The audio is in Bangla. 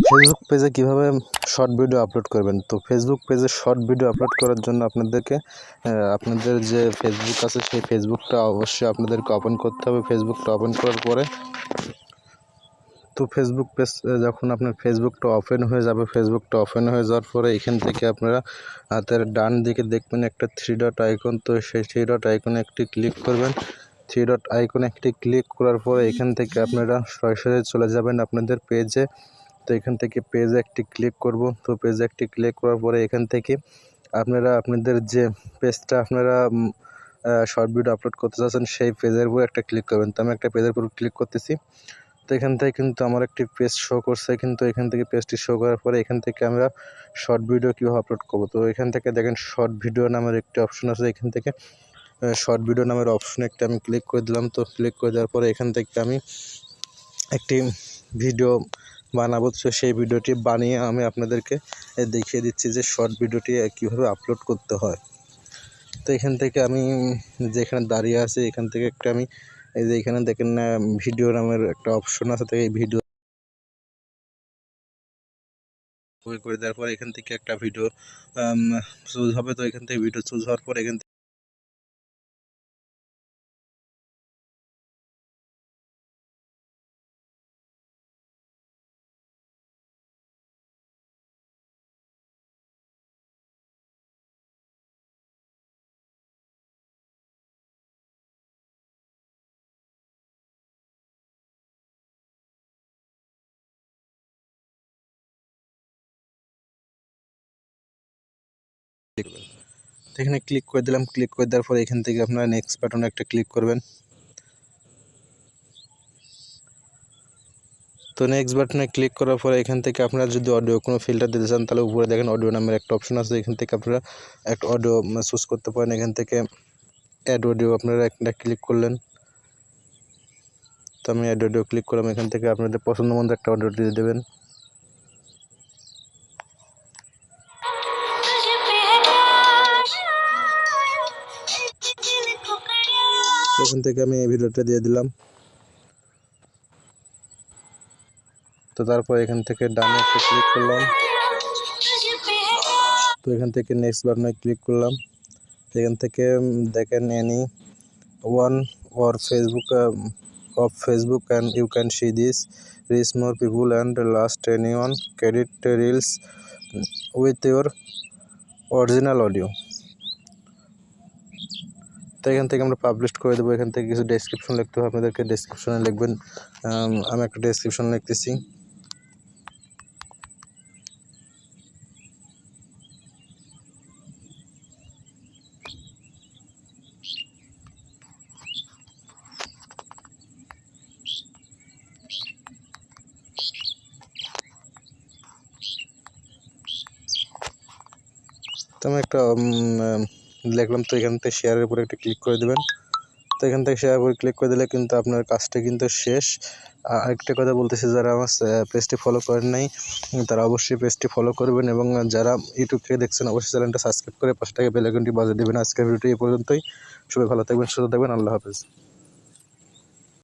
ফেসবুক পেজে কিভাবে শর্ট ভিডিও আপলোড করবেন। তো ফেসবুক পেজে শর্ট ভিডিও আপলোড করার জন্য আপনাদেরকে আপনাদের যে ফেসবুক আছে সেই ফেসবুকটা অবশ্যই আপনাদেরকে ওপেন করতে হবে। ফেসবুকটা ওপেন করার পরে তো ফেসবুক পেজ যখন আপনার ফেসবুকটা ওপেন হয়ে যাবে, ফেসবুকটা ওপেন হয়ে যাওয়ার পরে এখান থেকে আপনারা হাতের ডান দিকে দেখবেন একটা 3 ডট আইকন। তো সেই 3 ডট আইকনে একটি ক্লিক করবেন। 3 ডট আইকনে একটি ক্লিক করার পরে এখান থেকে আপনারা সরাসরি চলে যাবেন আপনাদের পেজে। তো এখান থেকে পেজে একটি ক্লিক করব। তো পেজে একটি ক্লিক করার পরে এখান থেকে আপনারা আপনাদের যে পেজটা আপনারা শর্ট ভিডিও আপলোড করতে চাচ্ছেন সেই পেজের উপর একটা ক্লিক করবেন। তো আমি একটা পেজের উপর ক্লিক করতেছি। তো এখান থেকে কিন্তু আমার একটি পেজ শো করছে, কিন্তু এখান থেকে পেজটি শো করার পরে এখান থেকে আমরা শর্ট ভিডিও কীভাবে আপলোড করবো। তো এখান থেকে দেখেন শর্ট ভিডিও নামের একটি অপশন আছে। এখান থেকে শর্ট ভিডিও নামের অপশনে একটা আমি ক্লিক করে দিলাম। তো ক্লিক করে দেওয়ার পরে এখান থেকে আমি একটি ভিডিও বানাবো। তো সেই ভিডিওটি বানিয়ে আমি আপনাদেরকে দেখিয়ে দিচ্ছি যে শর্ট ভিডিওটি কীভাবে আপলোড করতে হয়। তো এখান থেকে আমি যেখানে দাঁড়িয়ে আছি এখান থেকে একটা আমি এই যে এখানে দেখেন ভিডিও নামের একটা অপশন আছে। তো এই ভিডিও করে দেওয়ার পর এখান থেকে একটা ভিডিও চুজ হবে। তো এখান থেকে ভিডিও চুজ হওয়ার পর এখান থেকে এখানে ক্লিক করে দিলাম। ক্লিক করে দেওয়ার পর এখান থেকে আপনারা নেক্সট বাটনে একটা ক্লিক করবেন। তো নেক্সট বাটনে ক্লিক করার পরে এখান থেকে আপনারা যদি অডিও কোনো ফিল্টার দিতে চান তাহলে উপরে দেখেন অডিও নামের একটা অপশন আছে। এখান থেকে আপনারা একটা অডিও চুজ করতে পারেন। এখান থেকে অ্যাড অডিও আপনারা একটা ক্লিক করলেন। তো আমি অ্যাড অডিও ক্লিক করলাম। এখান থেকে আপনাদের পছন্দ মতো একটা অডিও দিয়ে দেবেন। এখান থেকে আমি এই ভিডিওটা দিয়ে দিলাম। তো তারপর এখান থেকে ডানে একটা ক্লিক করলাম। তো এখান থেকে নেক্সট বাটনে ক্লিক করলাম। এখান থেকে দেখেন any one or Facebook of Facebook and you can see this reach more people and last anyone credit reels with your original audio। তো এখান থেকে আমরা পাবলিশ করে দেবো। এখান থেকে কিছু ডেসক্রিপশন লিখতে হবে, আপনাদেরকে ডেসক্রিপশনে লিখবেন। আমি একটা ডেসক্রিপশন লিখতেছি। তো আমি একটা লিখলাম। তো এখান থেকে শেয়ারের উপরে একটা ক্লিক করে দেবেন। তো এখান থেকে শেয়ার করে ক্লিক করে দিলে কিন্তু আপনার কাজটা কিন্তু শেষ। আরেকটা কথা বলতেছি, যারা আমার পেজটি ফলো করেন নাই তারা অবশ্যই পেজটি ফলো করবেন, এবং যারা ইউটিউব থেকে দেখছেন অবশ্যই চ্যানেলটা সাবস্ক্রাইব করে পাশে থেকে বেল আইকনটি বাজিয়ে দেবেন। আজকের ভিডিওটি এই পর্যন্তই। সবাই ভালো থাকবেন, সুস্থ থাকবেন। আল্লাহ হাফেজ।